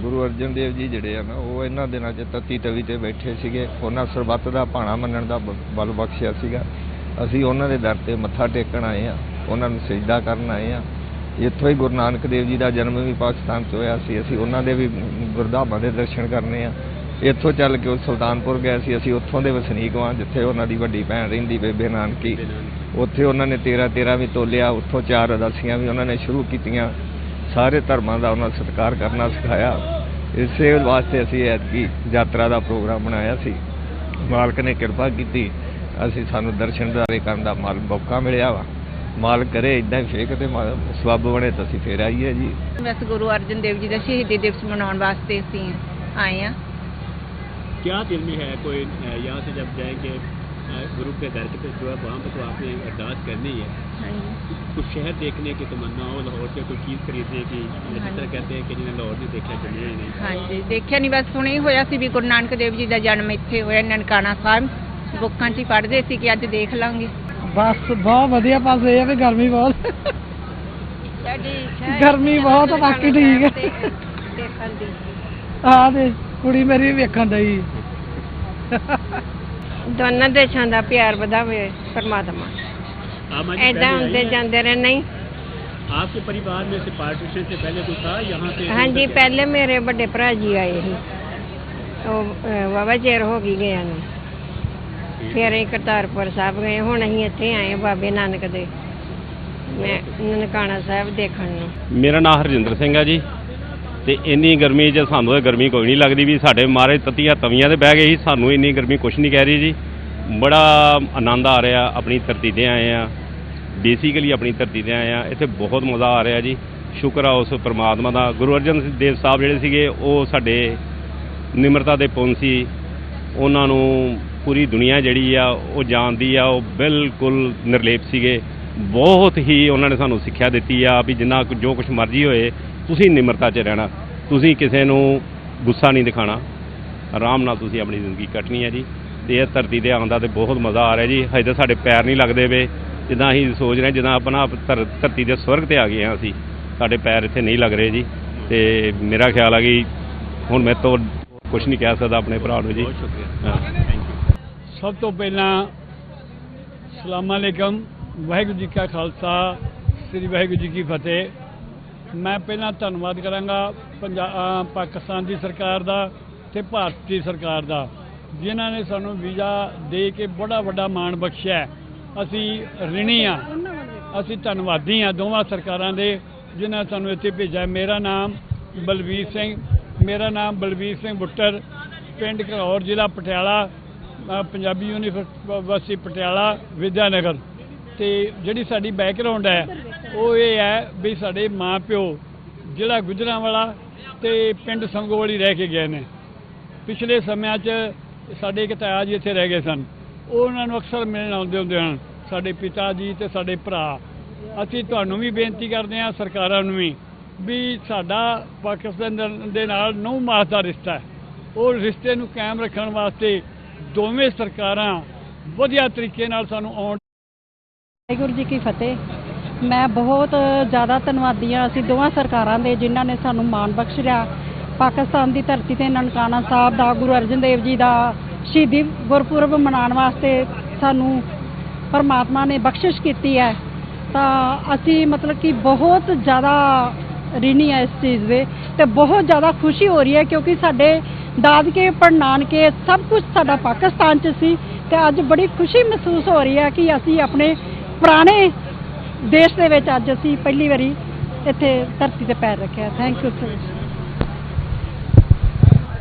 ਗੁਰੂ ਅਰਜਨ ਦੇਵ ਜੀ ਜਿਹੜੇ ਆ ਨਾ ਉਹ ਇਹਨਾਂ ਦਿਨਾਂ 'ਚ ਤਤੀ ਤਵੀ ਤੇ ਬੈਠੇ ਸੀਗੇ। ਉਹਨਾਂ ਸਰਬੱਤ ਦਾ ਭਾਣਾ ਮੰਨਣ ਦਾ ਬਲ ਬਖਸ਼ਿਆ ਸੀਗਾ। ਅਸੀਂ ਉਹਨਾਂ ਦੇ ਦਰ ਤੇ ਮੱਥਾ ਟੇਕਣ ਆਏ ਆ, ਉਹਨਾਂ ਨੂੰ ਸਜਦਾ ਕਰਨ ਆਏ ਆ। ਇੱਥੋਂ ਹੀ ਗੁਰੂ ਨਾਨਕ ਦੇਵ ਜੀ ਦਾ ਜਨਮ ਵੀ ਪਾਕਿਸਤਾਨ 'ਚ ਹੋਇਆ ਸੀ। ਅਸੀਂ ਉਹਨਾਂ ਦੇ ਵੀ ਗੁਰਧਾਮਾਂ ਦੇ ਦਰਸ਼ਨ ਕਰਨੇ ਆ। ਇੱਥੋਂ ਚੱਲ ਕੇ ਉਹ ਸੁਲਤਾਨਪੁਰ ਗਏ ਸੀ। ਅਸੀਂ ਉੱਥੋਂ ਦੇ ਵਸਨੀਕ ਹਾਂ, ਜਿੱਥੇ ਉਹਨਾਂ ਦੀ ਵੱਡੀ ਭੈਣ ਰਹਿੰਦੀ ਬੇਬੇ ਨਾਨਕੀ। ਉੱਥੇ ਉਹਨਾਂ ਨੇ 13 ਵੀ ਤੋਲਿਆ। ਉੱਥੋਂ 4 ਉਦਾਸੀਆਂ ਵੀ ਉਹਨਾਂ ਨੇ ਸ਼ੁਰੂ ਕੀਤੀਆਂ। ਸਾਰੇ ਧਰਮਾਂ ਦਾ ਉਹਨਾਂ ਸਤਿਕਾਰ ਕਰਨਾ ਸਿਖਾਇਆ। ਇਸੇ ਵਾਸਤੇ ਅਸੀਂ ਐਤਕੀ ਯਾਤਰਾ ਦਾ ਪ੍ਰੋਗਰਾਮ ਬਣਾਇਆ ਸੀ। ਮਾਲਕ ਨੇ ਕਿਰਪਾ ਕੀਤੀ, ਅਸੀਂ ਸਾਨੂੰ ਦਰਸ਼ਨ ਦਾਰੇ ਕਰਨ ਦਾ ਮੌਕਾ ਮਿਲਿਆ ਵਾ। ਮਾਲਕ ਕਰੇ ਇੱਦਾਂ ਹੀ ਫੇਕ ਤੇ ਸਬੱਬ ਬਣੇ ਤਾਂ ਅਸੀਂ ਫਿਰ ਆਈਏ ਜੀ। ਬਸ ਗੁਰੂ ਅਰਜਨ ਦੇਵ ਜੀ ਦਾ ਸ਼ਹੀਦੀ ਦਿਵਸ ਮਨਾਉਣ ਵਾਸਤੇ ਅਸੀਂ ਆਏ हैं। क्या दिल में है कोई यहाँ से जब जाएंगे गुरु के दर पे जो है वहाँ पे तो आपने अरदास करनी है, कुछ शहर देखने की तमन्ना हो, लाहौर से कोई चीज़ खरीदने की, जिस तरह कहते हैं कि जिन्हें लाहौर नहीं देखा चलिए ही नहीं। हाँ जी, देखा नहीं, बस सुने होया सी भी गुरु नानक देव जी का जन्म इत्थे होया ननकाना साहब। बुकां 'ਚ पढ़ते सी कि अज देख लांगे। बस बहुत वधिया, बस ये है गर्मी बहुत गर्मी बहुत बाकी ठीक है। हाँ ते ਕੁੜੀ ਮੇਰੀ ਵੇਖਣ ਦਈ। ਦੋਨਾਂ ਦੇਸ਼ਾਂ ਦਾ ਪਿਆਰ ਵਧਾਵੇ परमात्मा, ऐदा ਹੁੰਦੇ ਜਾਂਦੇ ਰਹੇ। नहीं, आपके परिवार में से पार्टीशन से पहले कोई था यहाँ से? हाँ जी, पहले मेरे बड़े भरा जी आए ही, वावा चेर हो गई गया ने। फिर ਅਸੀਂ करतारपुर साहब गए, ਹੁਣ ਅਸੀਂ ਇੱਥੇ ਆਏ ਬਾਬੇ ਨਾਨਕ ਦੇ ਮੈਂ ਨਨਕਾਣਾ ਸਾਹਿਬ ਦੇਖਣ ਨੂੰ। ਮੇਰਾ ਨਾਮ ਹਰਜਿੰਦਰ ਸਿੰਘ ਆ ਜੀ। ਤੇ ਇੰਨੀ ਗਰਮੀ 'ਚ ਸਾਨੂੰ ਇਹ ਗਰਮੀ ਕੋਈ ਨਹੀਂ ਲੱਗਦੀ ਵੀ ਸਾਡੇ ਮਾਰੇ ਤਤੀਆਂ ਤਵੀਆਂ 'ਤੇ ਬਹਿ ਗਏ ਸੀ। ਸਾਨੂੰ ਇੰਨੀ ਗਰਮੀ ਕੁਛ ਨਹੀਂ ਕਹਿ ਰਹੀ ਜੀ। ਬੜਾ ਆਨੰਦ ਆ ਰਿਹਾ, ਆਪਣੀ ਧਰਤੀ 'ਤੇ ਆਏ ਆ, ਬੇਸਿਕਲੀ ਆਪਣੀ ਧਰਤੀ 'ਤੇ ਆਏ ਆ। ਇੱਥੇ ਬਹੁਤ ਮਜ਼ਾ ਆ ਰਿਹਾ ਜੀ। ਸ਼ੁਕਰ ਆ ਉਸ ਪਰਮਾਤਮਾ ਦਾ। ਗੁਰੂ ਅਰਜਨ ਦੇਵ ਸਾਹਿਬ ਜਿਹੜੇ ਸੀਗੇ ਉਹ ਸਾਡੇ ਨਿਮਰਤਾ ਦੇ ਪੁੰਨ ਸੀ। ਉਹਨਾਂ ਨੂੰ ਪੂਰੀ ਦੁਨੀਆ ਜਿਹੜੀ ਆ ਉਹ ਜਾਣਦੀ ਆ। ਉਹ ਬਿਲਕੁਲ ਨਿਰਲੇਪ ਸੀਗੇ। ਬਹੁਤ ਹੀ ਉਹਨਾਂ ਨੇ ਸਾਨੂੰ ਸਿੱਖਿਆ ਦਿੱਤੀ ਆ ਵੀ ਜਿੰਨਾ ਜੋ ਕੁਛ ਮਰਜ਼ੀ ਹੋਏ ਤੁਸੀਂ ਨਿਮਰਤਾ 'ਚ ਰਹਿਣਾ, ਤੁਸੀਂ ਕਿਸੇ ਨੂੰ ਗੁੱਸਾ ਨਹੀਂ ਦਿਖਾਣਾ, ਆਰਾਮ ਨਾਲ ਤੁਸੀਂ ਆਪਣੀ ਜ਼ਿੰਦਗੀ ਕੱਟਣੀ ਹੈ ਜੀ। ਅਤੇ ਇਹ ਧਰਤੀ 'ਤੇ ਆਉਣ ਦਾ ਤਾਂ ਬਹੁਤ ਮਜ਼ਾ ਆ ਰਿਹਾ ਜੀ। ਹਜੇ ਤਾਂ ਸਾਡੇ ਪੈਰ ਨਹੀਂ ਲੱਗਦੇ ਵੇ, ਜਿੱਦਾਂ ਅਸੀਂ ਸੋਚ ਰਹੇ ਜਿੱਦਾਂ ਆਪਣਾ ਧਰਤੀ ਦੇ ਸਵਰਗ 'ਤੇ ਆ ਗਏ ਹਾਂ ਅਸੀਂ। ਸਾਡੇ ਪੈਰ ਇੱਥੇ ਨਹੀਂ ਲੱਗ ਰਹੇ ਜੀ। ਅਤੇ ਮੇਰਾ ਖਿਆਲ ਹੈ ਕਿ ਹੁਣ ਮੈਂ ਤੋਂ ਕੁਛ ਨਹੀਂ ਕਹਿ ਸਕਦਾ ਆਪਣੇ ਭਰਾ ਨੂੰ ਜੀ। बहुत शुक्रिया। ਸਭ ਤੋਂ ਪਹਿਲਾਂ ਸਲਾਮ ਅਲੈਕਮ, ਵਾਹਿਗੁਰੂ ਜੀ ਕਾ ਖਾਲਸਾ, ਸ੍ਰੀ ਵਾਹਿਗੁਰੂ ਜੀ ਕੀ ਫਤਿਹ। ਮੈਂ ਪਹਿਲਾਂ ਧੰਨਵਾਦ ਕਰਾਂਗਾ ਪਾਕਿਸਤਾਨ ਦੀ ਸਰਕਾਰ ਦਾ ਤੇ ਭਾਰਤੀ ਸਰਕਾਰ ਦਾ, ਜਿਨ੍ਹਾਂ ਨੇ ਸਾਨੂੰ ਵੀਜ਼ਾ ਦੇ ਕੇ ਬੜਾ ਵੱਡਾ ਮਾਣ ਬਖਸ਼ਿਆ। ਅਸੀਂ ਰਿਣੀ ਹਾਂ, ਅਸੀਂ ਧੰਨਵਾਦੀ ਹਾਂ ਦੋਵਾਂ ਸਰਕਾਰਾਂ ਦੇ ਜਿਨ੍ਹਾਂ ਸਾਨੂੰ ਇੱਥੇ ਭੇਜਿਆ। ਮੇਰਾ ਨਾਮ ਬਲਵੀਰ ਸਿੰਘ ਬੁੱਟਰ, ਪਿੰਡ ਘਰੌਰ, ਜ਼ਿਲ੍ਹਾ ਪਟਿਆਲਾ, ਪੰਜਾਬੀ ਯੂਨੀਵਰਸਿਟੀ ਪਟਿਆਲਾ, ਵਿਦਿਆ ਨਗਰ। ਤੇ ਜਿਹੜੀ ਸਾਡੀ ਬੈਕਗਰਾਉਂਡ ਹੈ ਉਹ ਇਹ ਹੈ ਵੀ ਸਾਡੇ ਮਾਂ ਪਿਓ ਜ਼ਿਲ੍ਹਾ ਗੁਜਰਾਂਵਾਲਾ ਤੇ ਪਿੰਡ ਸੰਗੋਵਾਲੀ ਰਹਿ ਕੇ ਗਏ ਨੇ। ਪਿਛਲੇ ਸਮਿਆਂ 'ਚ ਸਾਡੇ ਇੱਕ ਤਾਇਆ ਜੀ ਇੱਥੇ ਰਹਿ ਗਏ ਸਨ। ਉਹਨਾਂ ਨੂੰ ਅਕਸਰ ਮਿਲਣ ਆਉਂਦੇ ਹੁੰਦੇ ਹਨ ਸਾਡੇ ਪਿਤਾ ਜੀ ਤੇ ਸਾਡੇ ਭਰਾ। ਅਸੀਂ ਤੁਹਾਨੂੰ ਵੀ ਬੇਨਤੀ ਕਰਦੇ ਹਾਂ, ਸਰਕਾਰਾਂ ਨੂੰ ਵੀ ਸਾਡਾ ਪਾਕਿਸਤਾਨ ਦੇ ਨਾਲ ਨੌ ਮਾਸ ਦਾ ਰਿਸ਼ਤਾ ਹੈ, ਉਹ ਰਿਸ਼ਤੇ ਨੂੰ ਕਾਇਮ ਰੱਖਣ ਵਾਸਤੇ ਦੋਵੇਂ ਸਰਕਾਰਾਂ ਵਧੀਆ ਤਰੀਕੇ ਨਾਲ ਸਾਨੂੰ ਆਉਣ। ਵਾਹਿਗੁਰੂ ਜੀ ਕੀ ਫਤਿਹ। ਮੈਂ ਬਹੁਤ ਜ਼ਿਆਦਾ ਧੰਨਵਾਦੀ ਹਾਂ ਅਸੀਂ ਦੋਵਾਂ ਸਰਕਾਰਾਂ ਦੇ ਜਿਨ੍ਹਾਂ ਨੇ ਸਾਨੂੰ ਮਾਣ ਬਖਸ਼ਿਆ। ਪਾਕਿਸਤਾਨ ਦੀ ਧਰਤੀ 'ਤੇ ਨਨਕਾਣਾ ਸਾਹਿਬ ਦਾ ਗੁਰੂ ਅਰਜਨ ਦੇਵ ਜੀ ਦਾ ਸ਼ਹੀਦੀ ਗੁਰਪੁਰਬ ਮਨਾਉਣ ਵਾਸਤੇ ਸਾਨੂੰ ਪਰਮਾਤਮਾ ਨੇ ਬਖਸ਼ਿਸ਼ ਕੀਤੀ ਹੈ। ਤਾਂ ਅਸੀਂ ਮਤਲਬ ਕਿ ਬਹੁਤ ਜ਼ਿਆਦਾ ਰਿਣੀ ਹੈ ਇਸ ਚੀਜ਼ ਦੇ, ਅਤੇ ਬਹੁਤ ਜ਼ਿਆਦਾ ਖੁਸ਼ੀ ਹੋ ਰਹੀ ਹੈ ਕਿਉਂਕਿ ਸਾਡੇ ਦਾਦਕੇ ਪੜਨਾਨਕੇ ਸਭ ਕੁਝ ਸਾਡਾ ਪਾਕਿਸਤਾਨ 'ਚ ਸੀ। ਅਤੇ ਅੱਜ ਬੜੀ ਖੁਸ਼ੀ ਮਹਿਸੂਸ ਹੋ ਰਹੀ ਹੈ ਕਿ ਅਸੀਂ ਆਪਣੇ ਪੁਰਾਣੇ ਦੇਸ਼ ਦੇ ਵਿੱਚ ਅੱਜ ਅਸੀਂ ਪਹਿਲੀ ਵਾਰੀ ਇੱਥੇ ਧਰਤੀ 'ਤੇ ਪੈਰ ਰੱਖਿਆ। ਥੈਂਕ ਯੂ ਸਰ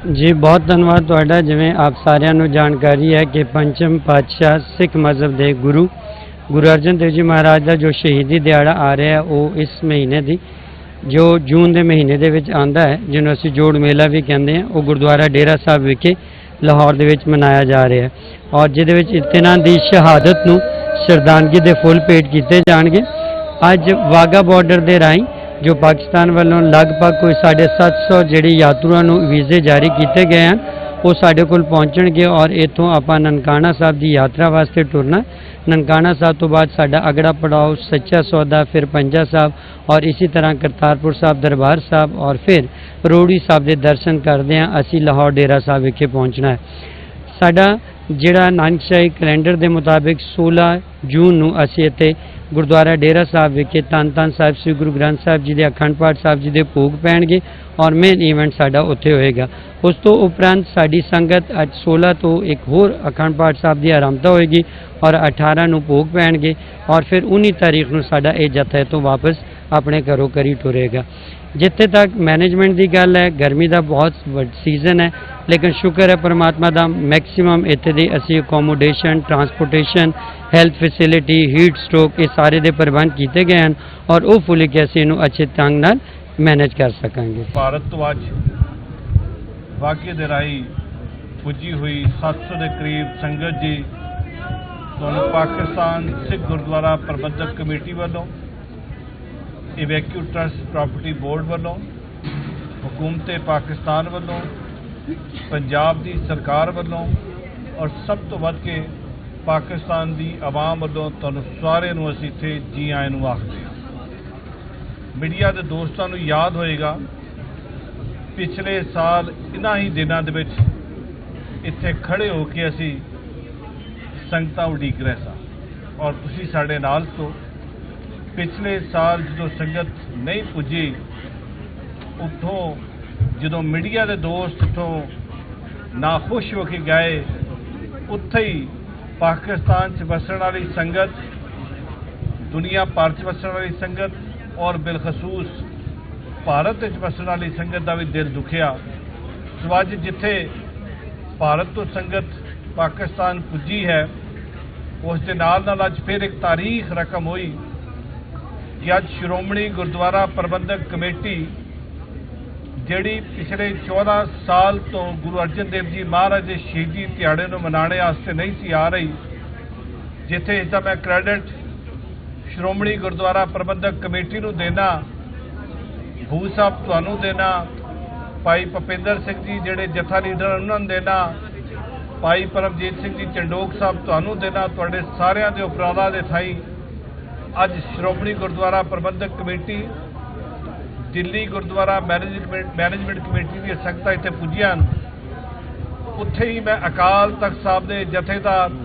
ਜੀ, ਬਹੁਤ ਧੰਨਵਾਦ ਤੁਹਾਡਾ। ਜਿਵੇਂ ਆਪ ਸਾਰਿਆਂ ਨੂੰ ਜਾਣਕਾਰੀ ਹੈ ਕਿ ਪੰਚਮ ਪਾਤਸ਼ਾਹ ਸਿੱਖ ਮਜ਼ਹਬ ਦੇ ਗੁਰੂ ਅਰਜਨ ਦੇਵ ਜੀ ਮਹਾਰਾਜ ਦਾ ਜੋ ਸ਼ਹੀਦੀ ਦਿਹਾੜਾ ਆ ਰਿਹਾ ਉਹ ਇਸ ਮਹੀਨੇ ਦੀ ਜੋ ਜੂਨ ਦੇ ਮਹੀਨੇ ਦੇ ਵਿੱਚ ਆਉਂਦਾ ਹੈ, ਜਿਹਨੂੰ ਅਸੀਂ ਜੋੜ ਮੇਲਾ ਵੀ ਕਹਿੰਦੇ ਹਾਂ, ਉਹ ਗੁਰਦੁਆਰਾ ਡੇਰਾ ਸਾਹਿਬ ਵਿਖੇ ਲਾਹੌਰ ਦੇ ਵਿੱਚ ਮਨਾਇਆ ਜਾ ਰਿਹਾ ਹੈ। ਔਰ ਜਿਹਦੇ ਵਿੱਚ ਇਹਨਾਂ ਦੀ ਸ਼ਹਾਦਤ ਨੂੰ ਸ਼ਰਧਾਂਜਲੀ ਦੇ ਫੁੱਲ ਭੇਟ ਕੀਤੇ ਜਾਣਗੇ। ਅੱਜ ਵਾਘਾ ਬਾਰਡਰ ਦੇ ਰਾਹੀਂ ਜੋ ਪਾਕਿਸਤਾਨ ਵੱਲੋਂ ਲਗਭਗ ਕੋਈ 750 ਜਿਹੜੇ ਯਾਤਰੂਆਂ ਨੂੰ ਵੀਜ਼ੇ ਜਾਰੀ ਕੀਤੇ ਗਏ ਹਨ ਉਹ ਸਾਡੇ ਕੋਲ ਪਹੁੰਚਣਗੇ। ਔਰ ਇੱਥੋਂ ਆਪਾਂ ਨਨਕਾਣਾ ਸਾਹਿਬ ਦੀ ਯਾਤਰਾ ਵਾਸਤੇ ਟੁਰਨਾ ननकाना साहब तो बाद साडा अगड़ा पड़ाव सच्चा सौदा, फिर पंजा साहब और इसी तरह करतारपुर साहब दरबार साहब और फिर रोड़ी साहब के दर्शन करदे असी लाहौर डेरा साहब विखे पहुँचना है। साडा जिहड़ा नानकशाही कैलेंडर के मुताबिक 16 जून नूं असीं इत्थे गुरुद्वारा डेरा साहब विखे धन धन साहिब श्री गुरु ग्रंथ साहिब जी के अखंड पाठ साहब जी के भोग पैणगे और मेन ईवेंट साडा उत्थे होएगा। उस तो उपरंत साडी संगत अज 16 तो एक होर अखंड पाठ साहब की आरंभता होएगी और 18 नूं भोग पैणगे और फिर 19 तारीख नूं साडा ये जत्था तो वापस अपने घरों घरी टुरेगा। जिथे तक मैनेजमेंट की गल है, गर्मी का बहुत सीजन है, लेकिन शुक्र है परमात्मा का मैक्सीमम इत्थे दी असी accommodation, transportation, health facility, heat stroke ये सारे दे प्रबंध किए गए हैं और वो फुली के असी इनू अच्छे ढंग नाल मैनेज कर सकांगे। भारत तो अज वाकई दे राही पुजी हुई 700 के करीब संगत जी दोनों पाकिस्तान सिख गुरुद्वारा प्रबंधक कमेटी वालों, इवैक्यू ट्रस्ट प्रॉपर्टी बोर्ड वालों, हुकूमत पाकिस्तान वालों, पंजाब की सरकार वालों और सब तो वध के पाकिस्तान की आवाम वालों तुहानूं सारे नूं असीं इत्थे जी आए नूं आखदे हां। मीडिया के दोस्तों नूं याद होएगा पिछले साल इन्हां ही दिनां दे विच इत्थे खड़े हो के असीं संगतां उडीक रहे सां और तुसीं साडे नाल तो पिछले साल जो संगत नहीं पुजी उतों जो मीडिया के दोस्त उतों नाखुश हो के गए, उत्थे ही पाकिस्तान च वसण वाली संगत, दुनिया भर च वसण वाली संगत और बिलखसूस भारत च वसण वाली संगत का भी दिल दुखिया। सो अज जिथे भारत तो संगत पाकिस्तान पुजी है उस दे नाल अज फिर एक तारीख रकम हुई कि अज श्रोमणी गुरुद्वारा प्रबंधक कमेटी जिहड़ी पिछले 14 साल तो गुरु अर्जन देव जी महाराज के शहीदी दिहाड़े नूं मनाने वास्ते नहीं सी आ रही, जिथे इसका मैं क्रेडिट श्रोमणी गुरुद्वारा प्रबंधक कमेटी नूं देना, भू साहब तुहानूं देना, भाई भुपिंदर सिंह जी जिहड़े जत्था लीडर उन्हां नूं देना, भाई परमजीत सिंह जी चंडोक साहब तुहानूं देना, तुहाडे सारिआं दे उपराला दे थाई अज Shiromani Gurdwara Prabandhak committee, Delhi Gurdwara management committee दी संगतां इत्थे पुजीआं। उत्थे ही मैं अकाल तख्त साहब दे जथेदार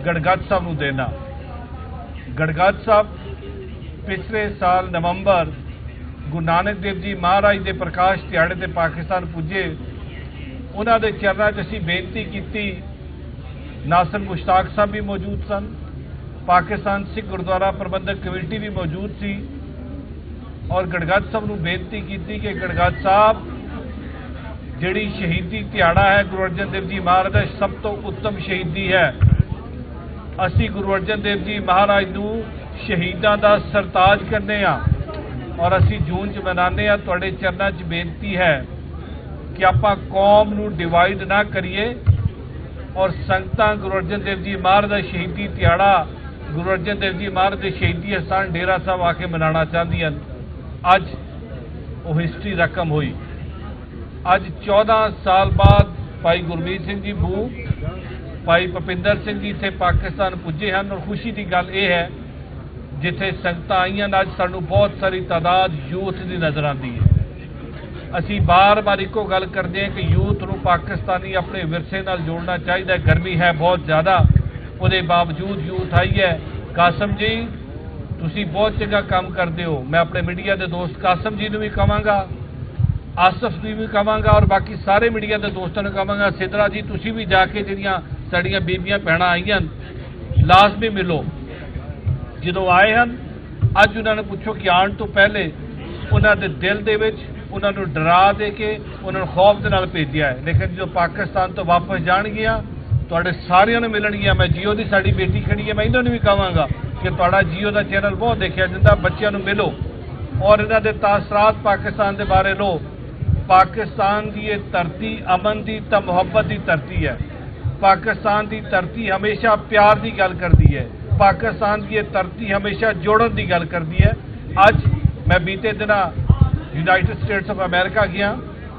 गड़गड़ साहब नूं देना। गड़गड़ साहब पिछले साल नवंबर गुरु नानक देव जी महाराज के प्रकाश दिहाड़े ते पाकिस्तान पुजे, उन्हां दे चरनां 'च असीं बेनती कीती। नासिर मुश्ताक साहब भी मौजूद सन, पाकिस्तान सिख गुरुद्वारा प्रबंधक कमेटी भी मौजूद सी और गड़गड़ साहब नूं बेनती की कि गड़गड़ साहब जिहड़ी शहीदी दिहाड़ा है गुरु अर्जन देव जी महाराज दा सब तो उत्तम शहीदी है, असी गुरु अर्जन देव जी महाराज नूं शहीदां दा सरताज करने और असी जून च मनाने तुहाडे चरनां च बेनती है कि आपां कौम नूं डिवाइड ना करिए और संगतां गुरु अर्जन देव जी महाराज दा शहीदी दिहाड़ा गुरु अर्जन देव जी महाराज के शहीदी स्थान डेरा साहब आके मनाना चाहदियां। अज वो हिस्ट्री रकम हुई। अज 14 साल बाद भाई गुरमीत सिंह जी बू, भाई भुपिंदर सिंह जी इत्थे पाकिस्तान पुजे हैं और खुशी की गल यह है जिथे संगतां आईयां अज सानू बहुत सारी तादाद यूथ की नज़र आती है। असी बार बार एको गल करते हैं कि यूथ नूं पाकिस्तानी अपने विरसे नाल जोड़ना चाहिए। गर्मी है बहुत ज़्यादा, उसके बावजूद यूथ आई है। कासम जी तुसी बहुत चंगा काम करते हो, मैं अपने मीडिया के दोस्त कासम जी नूं भी कहांगा, आसफ जी भी कहांगा और बाकी सारे मीडिया के दोस्तों ने कहांगा, सिद्धरा जी तुसी भी जाके जिहड़ियां साडीआं बीबियां भैणां आईयां लाजमी मिलो। जो आए हैं अज उन्होंने पूछो कि आने तो पहले उन्होंने दिल दे विच उन्होंने डरा दे के उन्होंने खौफ के नाल भेजा है, लेकिन जो पाकिस्तान तो वापस जाणगियां तुहाडे सारिਆਂ ਨੂੰ मिलणगियां। मैं जियो की साड़ी बेटी खड़ी है, मैं इन्होंने भी कहांगा कि तुहाडा जियो का चैनल बहुत देखा जाता, बच्चों को मिलो और इन्हां दे तासरात पाकिस्तान के बारे लो। पाकिस्तान की ये धरती अमन की तो मुहब्बत की धरती है। पाकिस्तान की धरती हमेशा प्यार की गल करती है। पाकिस्तान की ये धरती हमेशा जोड़न की गल करती है। अज मैं बीते दिन यूनाइटेड स्टेट्स ऑफ अमेरिका गया,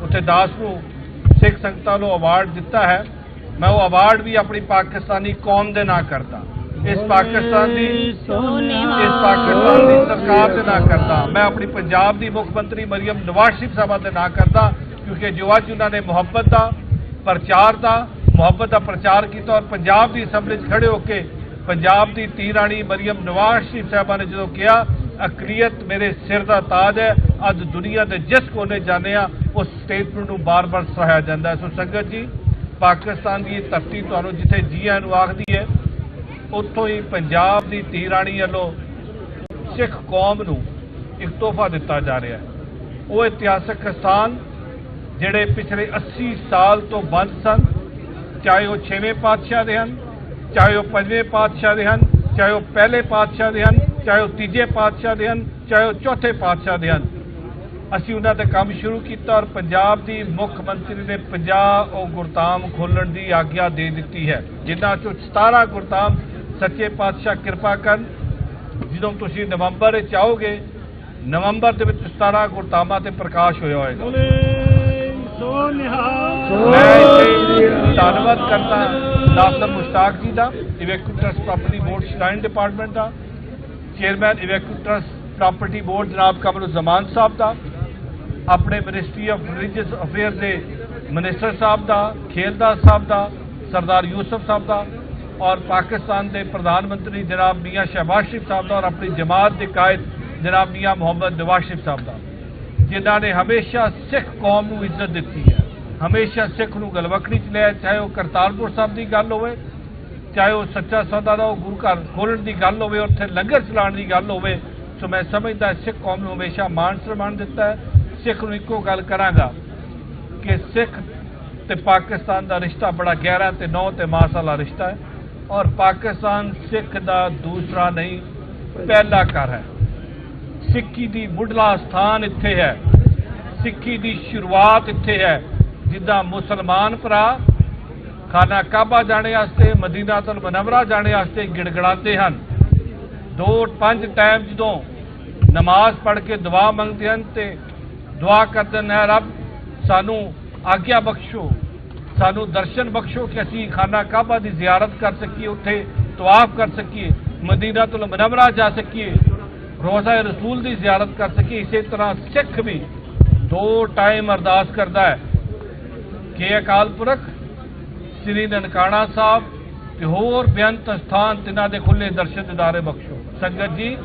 उत्थे दास नूं सिख संगतां नूं अवार्ड दिता है। मैं वो अवार्ड भी अपनी पाकिस्तानी कौम दे नां करता। ਇਸ ਪਾਕਿਸਤਾਨ ਦੀ ਸਰਕਾਰ ਦੇ ਨਾਂ ਕਰਦਾ। ਮੈਂ ਆਪਣੀ ਪੰਜਾਬ ਦੀ ਮੁੱਖ ਮੰਤਰੀ ਮਰੀਮ ਨਵਾਜ਼ ਸ਼ਰੀਫ ਸਾਹਿਬਾ ਦੇ ਨਾਂ ਕਰਦਾ, ਕਿਉਂਕਿ ਜੋ ਅੱਜ ਉਹਨਾਂ ਨੇ ਮੁਹੱਬਤ ਦਾ ਪ੍ਰਚਾਰ ਕੀਤਾ ਔਰ ਪੰਜਾਬ ਦੀ ਅਸੈਂਬਲੀ 'ਚ ਖੜੇ ਹੋ ਕੇ ਪੰਜਾਬ ਦੀ ਧੀ ਰਾਣੀ ਮਰੀਮ ਨਵਾਜ਼ ਸ਼ਰੀਫ ਸਾਹਿਬਾ ਨੇ ਜਦੋਂ ਕਿਹਾ ਅਕਲੀਅਤ ਮੇਰੇ ਸਿਰ ਦਾ ਤਾਜ ਹੈ, ਅੱਜ ਦੁਨੀਆ ਦੇ ਜਿਸ ਕੋਨੇ ਜਾਂਦੇ ਆ ਉਸ ਸਟੇਟਮੈਂਟ ਨੂੰ ਬਾਰ-ਬਾਰ ਸਰਾਹਿਆ ਜਾਂਦਾ ਹੈ। ਸੋ ਸੰਗਤ ਜੀ, ਪਾਕਿਸਤਾਨ ਦੀ ਇਹ ਧਰਤੀ ਤੁਹਾਨੂੰ ਜਿੱਥੇ ਜੀਆਂ ਨੂੰ ਆਖਦੀ ਹੈ, ਉੱਥੋਂ ਹੀ ਪੰਜਾਬ ਦੀ ਧੀ ਰਾਣੀ ਵੱਲੋਂ ਸਿੱਖ ਕੌਮ ਨੂੰ ਇੱਕ ਤੋਹਫਾ ਦਿੱਤਾ ਜਾ ਰਿਹਾ ਹੈ। ਉਹ ਇਤਿਹਾਸਕ ਸਥਾਨ ਜਿਹੜੇ ਪਿਛਲੇ 80 ਸਾਲ ਤੋਂ ਬੰਦ ਸਨ, ਚਾਹੇ ਉਹ 6ਵੇਂ ਪਾਤਸ਼ਾਹ ਦੇ ਹਨ, ਚਾਹੇ ਉਹ 5ਵੇਂ ਪਾਤਸ਼ਾਹ ਦੇ ਹਨ, ਚਾਹੇ ਉਹ ਪਹਿਲੇ ਪਾਤਸ਼ਾਹ ਦੇ ਹਨ, ਚਾਹੇ ਉਹ ਤੀਜੇ ਪਾਤਸ਼ਾਹ ਦੇ ਹਨ, ਚਾਹੇ ਉਹ ਚੌਥੇ ਪਾਤਸ਼ਾਹ ਦੇ ਹਨ। ਅਸੀਂ ਉਹਨਾਂ ਤੇ ਕੰਮ ਸ਼ੁਰੂ ਕੀਤਾ ਔਰ ਪੰਜਾਬ ਦੀ ਮੁੱਖ ਮੰਤਰੀ ਨੇ 50 ਉਹ ਗੁਰਧਾਮ ਖੋਲ੍ਹਣ ਦੀ ਆਗਿਆ ਦੇ ਦਿੱਤੀ ਹੈ, ਜਿਨ੍ਹਾਂ ਚੋਂ 17 ਗੁਰਧਾਮ ਸੱਚੇ ਪਾਤਸ਼ਾਹ ਕਿਰਪਾ ਕਰਨ। ਜਦੋਂ ਤੁਸੀਂ ਨਵੰਬਰ ਵਿੱਚ ਆਓਗੇ, ਨਵੰਬਰ ਦੇ ਵਿੱਚ 17 ਗੁਰਧਾਮਾਂ ਤੇ ਪ੍ਰਕਾਸ਼ ਹੋਇਆ ਹੋਏਗਾ। ਮੈਂ ਇੱਥੇ ਧੰਨਵਾਦ ਕਰਦਾ ਨਾਸਰ ਮੁਸ਼ਤਾਕ ਜੀ ਦਾ, evacuee trust property board shrine department ਦਾ, chairman evacuee trust property board ਜਨਾਬ ਕਮਰੁਜ਼ਮਾਨ ਸਾਹਿਬ ਦਾ, ਆਪਣੇ ਮਿਨਿਸਟਰੀ ਆਫ ਰਿਲੀਜੀਅਸ ਅਫੇਅਰਸ ਦੇ ਮਿਨਿਸਟਰ ਸਾਹਿਬ ਦਾ, ਖੇਲਦਾਸ ਸਾਹਿਬ ਦਾ, ਸਰਦਾਰ ਯੂਸਫ ਸਾਹਿਬ ਦਾ ਔਰ ਪਾਕਿਸਤਾਨ ਦੇ ਪ੍ਰਧਾਨ ਮੰਤਰੀ ਜਨਾਬ ਮੀਆਂ ਸ਼ਹਿਬਾਜ਼ ਸ਼ਰੀਫ ਸਾਹਿਬ ਦਾ ਔਰ ਆਪਣੀ ਜਮਾਤ ਦੇ ਕਾਇਦ ਜਨਾਬ ਮੀਆਂ ਮੁਹੰਮਦ ਨਵਾਜ਼ ਸ਼ਰੀਫ ਸਾਹਿਬ ਦਾ, ਜਿਨ੍ਹਾਂ ਨੇ ਹਮੇਸ਼ਾ ਸਿੱਖ ਕੌਮ ਨੂੰ ਇੱਜ਼ਤ ਦਿੱਤੀ ਹੈ, ਹਮੇਸ਼ਾ ਸਿੱਖ ਨੂੰ ਗਲਵਕੜੀ 'ਚ ਲਿਆ, ਚਾਹੇ ਉਹ ਕਰਤਾਰਪੁਰ ਸਾਹਿਬ ਦੀ ਗੱਲ ਹੋਵੇ, ਚਾਹੇ ਉਹ ਸੱਚਾ ਸੌਦਾ ਦਾ ਉਹ ਗੁਰੂ ਘਰ ਖੋਲ੍ਹਣ ਦੀ ਗੱਲ ਹੋਵੇ, ਉੱਥੇ ਲੰਗਰ ਚਲਾਉਣ ਦੀ ਗੱਲ ਹੋਵੇ। ਸੋ ਮੈਂ ਸਮਝਦਾ ਸਿੱਖ ਕੌਮ ਨੂੰ ਹਮੇਸ਼ਾ ਮਾਣ ਸਨਮਾਨ ਦਿੱਤਾ ਹੈ। ਸਿੱਖ ਨੂੰ ਇੱਕੋ ਗੱਲ ਕਰਾਂਗਾ ਕਿ ਸਿੱਖ ਤੇ ਪਾਕਿਸਤਾਨ ਦਾ ਰਿਸ਼ਤਾ ਬੜਾ ਗਹਿਰਾ ਤੇ ਨੌ ਤੇ ਮਾਸ ਵਾਲਾ ਰਿਸ਼ਤਾ ਹੈ ਔਰ ਪਾਕਿਸਤਾਨ ਸਿੱਖ ਦਾ ਦੂਸਰਾ ਨਹੀਂ ਪਹਿਲਾ ਘਰ ਹੈ। ਸਿੱਖੀ ਦੀ ਮੁੱਢਲਾ ਸਥਾਨ ਇੱਥੇ ਹੈ, ਸਿੱਖੀ ਦੀ ਸ਼ੁਰੂਆਤ ਇੱਥੇ ਹੈ। ਜਿੱਦਾਂ ਮੁਸਲਮਾਨ ਭਰਾ ਖਾਨਾ ਕਾਬਾ ਜਾਣੇ ਵਾਸਤੇ, ਮਦੀਨਾਤੁਲ ਮੁਨੱਵਰਾ ਜਾਣੇ ਵਾਸਤੇ ਗਿੜਗੜਾਉਂਦੇ ਹਨ, 2-5 ਟਾਈਮ ਜਦੋਂ ਨਮਾਜ਼ ਪੜ੍ਹ ਕੇ ਦੁਆ ਮੰਗਦੇ ਹਨ ਤੇ ਦੁਆ ਕਰਦੇ ਨੇ, ਰੱਬ ਸਾਨੂੰ ਆਗਿਆ ਬਖਸ਼ੋ, ਸਾਨੂੰ ਦਰਸ਼ਨ ਬਖਸ਼ੋ ਕਿ ਅਸੀਂ ਖਾਨਾ ਕਾਬਾ ਦੀ ਜ਼ਿਆਰਤ ਕਰ ਸਕੀਏ, ਉੱਥੇ ਤਵਾਫ ਕਰ ਸਕੀਏ, ਮਦੀਨਾਤੁਲ ਮੁਨੱਵਰਾ ਜਾ ਸਕੀਏ, ਰੋਜ਼ਾ ਰਸੂਲ ਦੀ ਜ਼ਿਆਰਤ ਕਰ ਸਕੀਏ। ਇਸੇ ਤਰ੍ਹਾਂ ਸਿੱਖ ਵੀ 2 ਟਾਈਮ ਅਰਦਾਸ ਕਰਦਾ ਹੈ ਕਿ ਅਕਾਲ ਪੁਰਖ ਸ੍ਰੀ ਨਨਕਾਣਾ ਸਾਹਿਬ ਤੇ ਹੋਰ ਬੇਅੰਤ ਸਥਾਨ ਤਿਨਾਂ ਦੇ ਖੁੱਲੇ ਦਰਸ਼ਨ ਦਿਦਾਰੇ ਬਖਸ਼ੋ। ਸੰਗਤ ਜੀ,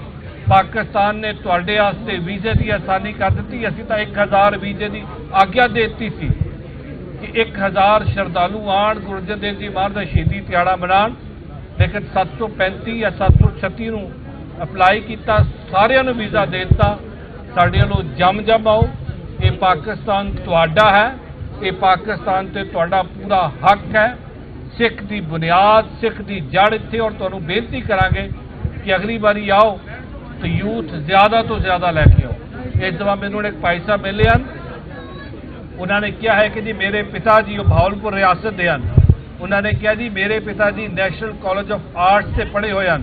ਪਾਕਿਸਤਾਨ ਨੇ ਤੁਹਾਡੇ ਵਾਸਤੇ ਵੀਜ਼ੇ ਦੀ ਆਸਾਨੀ ਕਰ ਦਿੱਤੀ। ਅਸੀਂ ਤਾਂ 1000 ਵੀਜ਼ੇ ਦੀ ਆਗਿਆ ਦੇ ਦਿੱਤੀ ਸੀ ਕਿ 1000 ਸ਼ਰਧਾਲੂ ਆਣ ਗੁਰੂ ਅਰਜਨ ਦੇਵ ਜੀ ਮਹਾਰਾਜ ਦਾ ਸ਼ਹੀਦੀ ਦਿਹਾੜਾ ਮਨਾਉਣ, ਲੇਕਿਨ 735 ਜਾਂ 736 ਨੂੰ ਅਪਲਾਈ ਕੀਤਾ, ਸਾਰਿਆਂ ਨੂੰ ਵੀਜ਼ਾ ਦੇ ਦਿੱਤਾ। ਸਾਡੇ ਵੱਲੋਂ ਜਮ ਆਓ, ਇਹ ਪਾਕਿਸਤਾਨ ਤੁਹਾਡਾ ਹੈ, ਇਹ ਪਾਕਿਸਤਾਨ ਤੇ ਤੁਹਾਡਾ ਪੂਰਾ ਹੱਕ ਹੈ। ਸਿੱਖ ਦੀ ਬੁਨਿਆਦ, ਸਿੱਖ ਦੀ ਜੜ ਇੱਥੇ। ਔਰ ਤੁਹਾਨੂੰ ਬੇਨਤੀ ਕਰਾਂਗੇ ਕਿ ਅਗਲੀ ਵਾਰੀ ਆਓ ਤਾਂ ਯੂਥ ਜ਼ਿਆਦਾ ਤੋਂ ਜ਼ਿਆਦਾ ਲੈ ਕੇ ਆਓ। ਇਸ ਦਫਾ ਮੈਨੂੰ ਇੱਕ ਭਾਈ ਸਾਹਿਬ ਮਿਲੇ ਹਨ, ਉਹਨਾਂ ਨੇ ਕਿਹਾ ਹੈ ਕਿ ਜੀ ਮੇਰੇ ਪਿਤਾ ਜੀ ਉਹ ਭਾਵਲਪੁਰ ਰਿਆਸਤ ਦੇ ਹਨ, ਉਹਨਾਂ ਨੇ ਕਿਹਾ ਜੀ ਮੇਰੇ ਪਿਤਾ ਜੀ ਨੈਸ਼ਨਲ ਕਾਲਜ ਆਫ ਆਰਟਸ ਤੇ ਪੜ੍ਹੇ ਹੋਏ ਹਨ।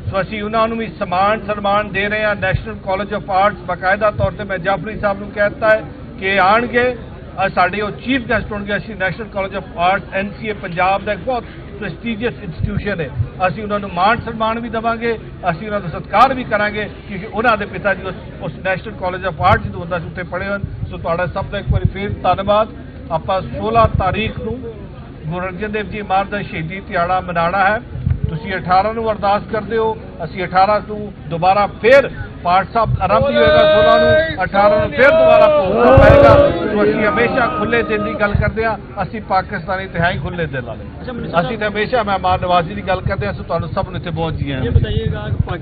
ਸੋ ਅਸੀਂ ਉਹਨਾਂ ਨੂੰ ਵੀ ਸਨਮਾਨ ਦੇ ਰਹੇ ਹਾਂ। ਨੈਸ਼ਨਲ ਕਾਲਜ ਆਫ ਆਰਟਸ ਬਾਕਾਇਦਾ ਤੌਰ ਤੇ ਮੈਂ ਜਾਫਰੀ ਸਾਹਿਬ ਨੂੰ ਕਹਿ ਦਿੱਤਾ ਹੈ ਕਿ ਆਣਗੇ, ਸਾਡੇ ਉਹ ਚੀਫ ਗੈਸਟ ਹੋਣਗੇ। ਅਸੀਂ national college of arts NCA Punjab ਦਾ ਇੱਕ ਬਹੁਤ ਪ੍ਰੈਸਟੀਜੀਅਸ ਇੰਸਟੀਟਿਊਸ਼ਨ ਹੈ, ਅਸੀਂ ਉਹਨਾਂ ਨੂੰ ਮਾਣ ਸਨਮਾਨ ਵੀ ਦੇਵਾਂਗੇ, ਅਸੀਂ ਉਹਨਾਂ ਦਾ ਸਤਿਕਾਰ ਵੀ ਕਰਾਂਗੇ ਕਿਉਂਕਿ ਉਹਨਾਂ ਦੇ ਪਿਤਾ ਜੀ ਉਸ ਨੈਸ਼ਨਲ ਕਾਲਜ ਆਫ ਆਰਟਸ ਜਦੋਂ ਹੁੰਦਾ ਸੀ ਉੱਥੇ ਪੜ੍ਹੇ ਹੋਣ। ਸੋ ਤੁਹਾਡਾ ਸਭ ਦਾ ਇੱਕ ਵਾਰੀ ਫਿਰ ਧੰਨਵਾਦ। ਆਪਾਂ 16 ਤਾਰੀਖ ਨੂੰ ਗੁਰੂ ਅਰਜਨ ਦੇਵ ਜੀ ਮਹਾਰਾਜ ਦਾ ਸ਼ਹੀਦੀ ਦਿਹਾੜਾ ਮਨਾਉਣਾ ਹੈ। ਤੁਸੀਂ 18 ਨੂੰ ਅਰਦਾਸ ਕਰਦੇ ਹੋ, ਅਸੀਂ 18 ਨੂੰ ਦੁਬਾਰਾ ਫਿਰ ਪਾਠ ਸਾਹਿਬ ਆਰੰਭ ਹੋਏਗਾ, 16 ਨੂੰ 18 ਨੂੰ ਫਿਰ ਦੁਬਾਰਾ ਭੋਗਣਾ ਪਏਗਾ। ਸੋ ਅਸੀਂ ਹਮੇਸ਼ਾ ਖੁੱਲੇ ਦਿਲ ਦੀ ਗੱਲ ਕਰਦੇ ਹਾਂ, ਅਸੀਂ ਪਾਕਿਸਤਾਨੀ ਤਿਹਾਈ ਖੁੱਲੇ ਦਿਲ ਵਾਲੇ, ਅਸੀਂ ਤਾਂ ਹਮੇਸ਼ਾ ਮਹਿਮਾਨ ਨਵਾਜ਼ੀ ਦੀ ਗੱਲ ਕਰਦੇ ਹਾਂ। ਸੋ ਤੁਹਾਨੂੰ ਸਭ ਨੂੰ ਇੱਥੇ ਪਹੁੰਚ ਗਏ।